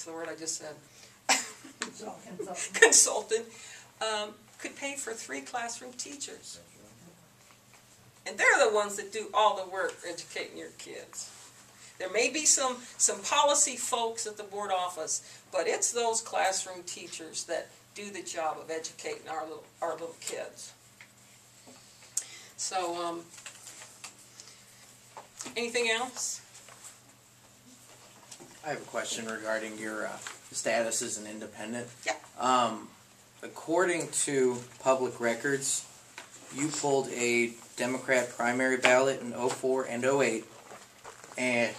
what's the word I just said? Consultant. Consultant, could pay for 3 classroom teachers. And they're the ones that do all the work educating your kids. There may be some policy folks at the board office, but it's those classroom teachers that do the job of educating our little kids. So, anything else? I have a question regarding your status as an independent. Yeah. According to public records, you pulled a Democrat primary ballot in 04 and 08, and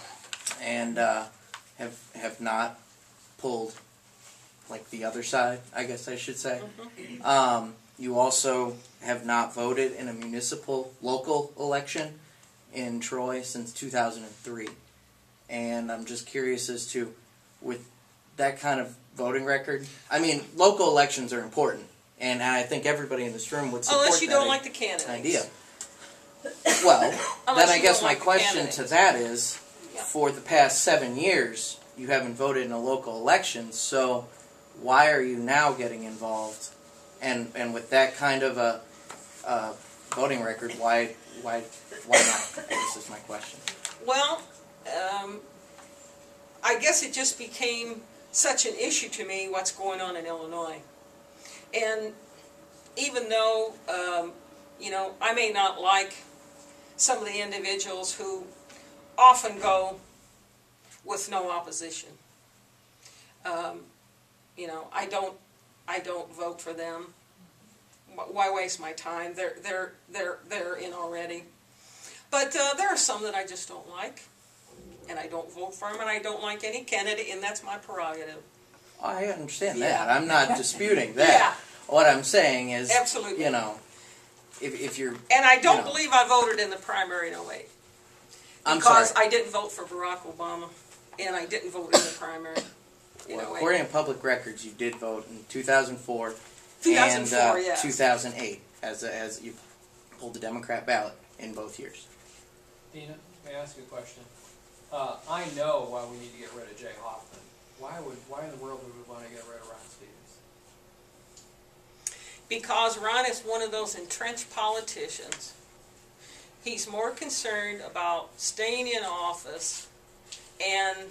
have not pulled like the other side, I guess I should say. Mm-hmm. You also have not voted in a municipal local election in Troy since 2003. And I'm just curious as to, with that kind of voting record, I mean, local elections are important, and I think everybody in this room would support Unless you don't like the candidates. idea. Well, Unless then I you guess don't my like the question candidates. to that is, Yeah. for the past 7 years, you haven't voted in a local election, so why are you now getting involved? And with that kind of a voting record, why not? This is my question. Well, I guess it just became such an issue to me what's going on in Illinois. And even though, I may not like some of the individuals who often go with no opposition. I don't vote for them. Why waste my time? They're in already. But there are some that I just don't like, and I don't vote for them, and I don't like any candidate, and that's my prerogative. I understand Yeah. that. I'm not disputing that. Yeah. What I'm saying is, Absolutely. If you're... And I don't believe I voted in the primary in 08. I'm Because sorry. I didn't vote for Barack Obama, and I didn't vote in the primary in Well, 08. according to public records, you did vote in 2004, 2004, and yes. 2008 as you pulled the Democrat ballot in both years. Deena, may I ask you a question? I know why we need to get rid of Jay Hoffman. Why in the world would we want to get rid of Ron Stevens? Because Ron is one of those entrenched politicians. He's more concerned about staying in office and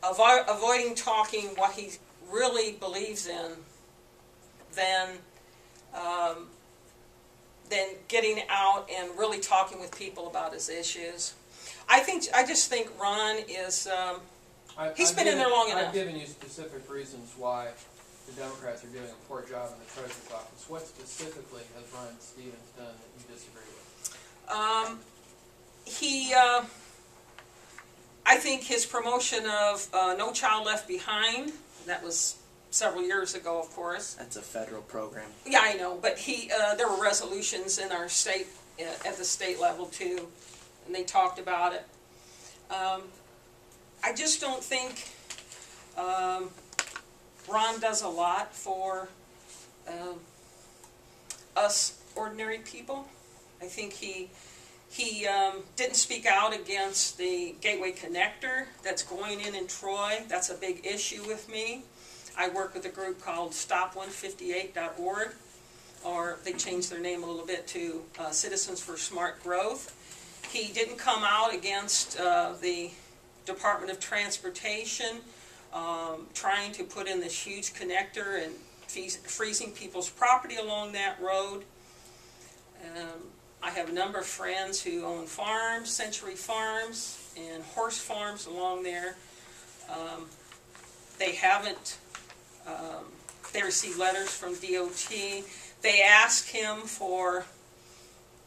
avoiding talking what he really believes in than getting out and really talking with people about his issues. I just think Ron is, he's been in there long enough. I've given you specific reasons why the Democrats are doing a poor job in the Treasurer's office. What specifically has Ron Stevens done that you disagree with? I think his promotion of No Child Left Behind, that was several years ago, of course. That's a federal program. Yeah, I know, but there were resolutions in our state, at the state level too, and they talked about it. I just don't think Ron does a lot for us ordinary people. I think he didn't speak out against the Gateway Connector that's going in Troy. That's a big issue with me. I work with a group called Stop158.org, or they changed their name a little bit to Citizens for Smart Growth. He didn't come out against the Department of Transportation trying to put in this huge connector and freezing people's property along that road. I have a number of friends who own farms, Century Farms, and horse farms along there. They haven't, they receive letters from DOT. They ask him for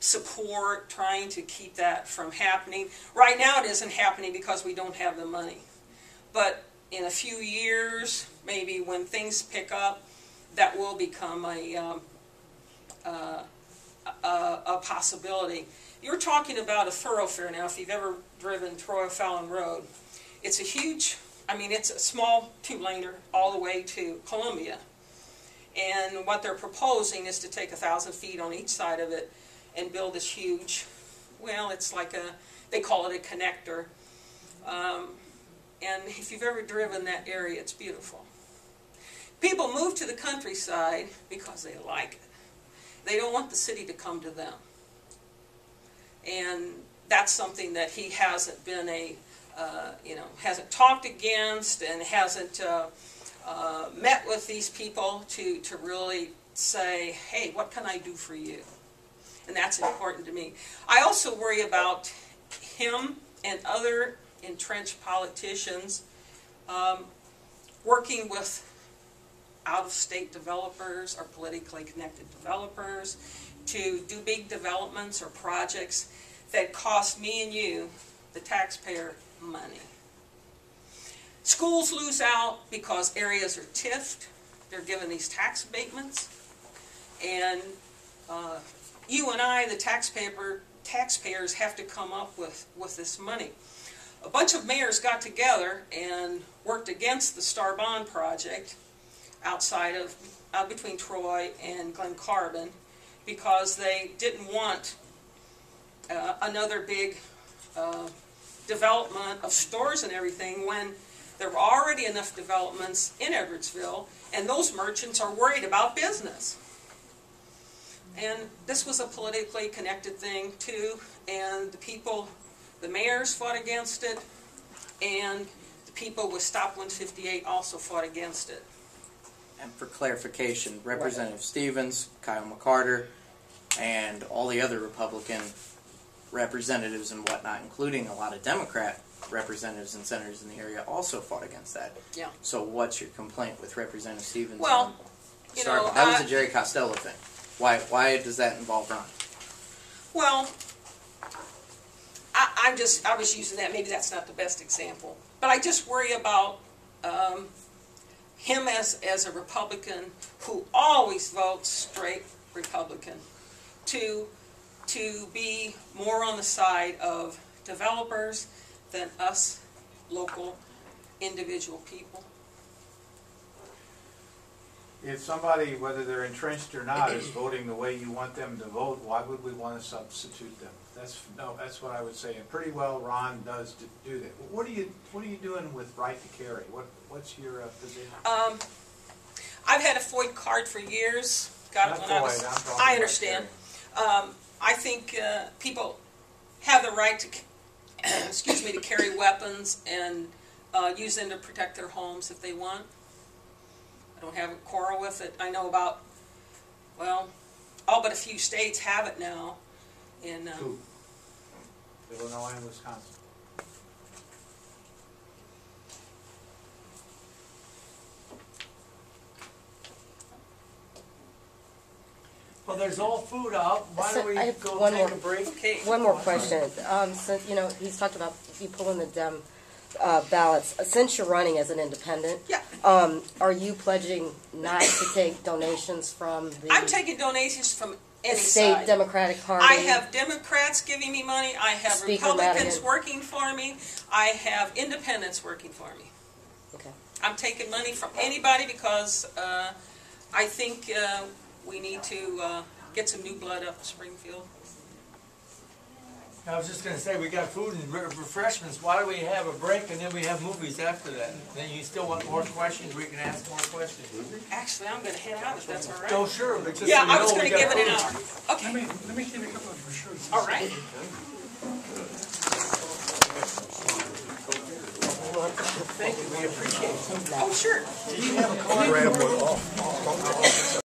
support, trying to keep that from happening. Right now it isn't happening because we don't have the money. But in a few years, maybe when things pick up, that will become a possibility. You're talking about a thoroughfare now, if you've ever driven Troy Fallon Road. It's a huge, it's a small two-laner all the way to Columbia. And what they're proposing is to take 1,000 feet on each side of it and build this huge, well, it's like they call it a connector. And if you've ever driven that area, it's beautiful. People move to the countryside because they like it. They don't want the city to come to them. And that's something that he hasn't been hasn't talked against, and hasn't met with these people to really say, hey, what can I do for you? And that's important to me. I also worry about him and other entrenched politicians working with out-of-state developers or politically connected developers to do big developments or projects that cost me and you, the taxpayer, money. Schools lose out because areas are TIFed. They're given these tax abatements. And you and I, the taxpayers, have to come up with this money. A bunch of mayors got together and worked against the Star Bond project between Troy and Glen Carbon, because they didn't want another big development of stores and everything when there were already enough developments in Edwardsville, and those merchants are worried about business. And this was a politically connected thing too, and the mayors fought against it, and the people with Stop 158 also fought against it. And for clarification, Representative Stevens, Kyle McCarter, and all the other Republican representatives and whatnot, including a lot of Democrat representatives and senators in the area, also fought against that. Yeah. So what's your complaint with Representative Stevens? Well, that was a Jerry Costello thing. Why does that involve Ron? Well, I was using that. Maybe that's not the best example, but I just worry about him as a Republican who always votes straight Republican to be more on the side of developers than us local individual people. If somebody, whether they're entrenched or not, is voting the way you want them to vote, why would we want to substitute them? That's what I would say. And pretty well, Ron does do that. What are you doing with right to carry? What's your position? I've had a FOID card for years. Got it when I was. I understand. I think people have the right to, to carry weapons and use them to protect their homes if they want. I don't have a quarrel with it. I know about, well, all but a few states have it now. In Illinois and Wisconsin. Well, there's all food out. Why don't we go take a break? Okay. One more question. Since he's talked about you pulling the Dem ballots. Since you're running as an independent, Yeah. Are you pledging not to take donations from the I'm taking donations from any state side. Democratic Party? I have Democrats giving me money. I have Speaker Republicans Madigan. working for me. I have independents working for me. Okay. I'm taking money from anybody because I think we need to get some new blood up in Springfield. I was just going to say, we got food and refreshments. Why do we have a break and then we have movies after that? Then you still want more questions? We can ask more questions. Actually, I'm going to head out if that's all right. Oh, sure. But just Yeah, so you I was know, going we to got give it an food. hour. Okay. Let me give you a couple of brochures. All right. Thank you. We appreciate it. Oh, sure. Do you have a card?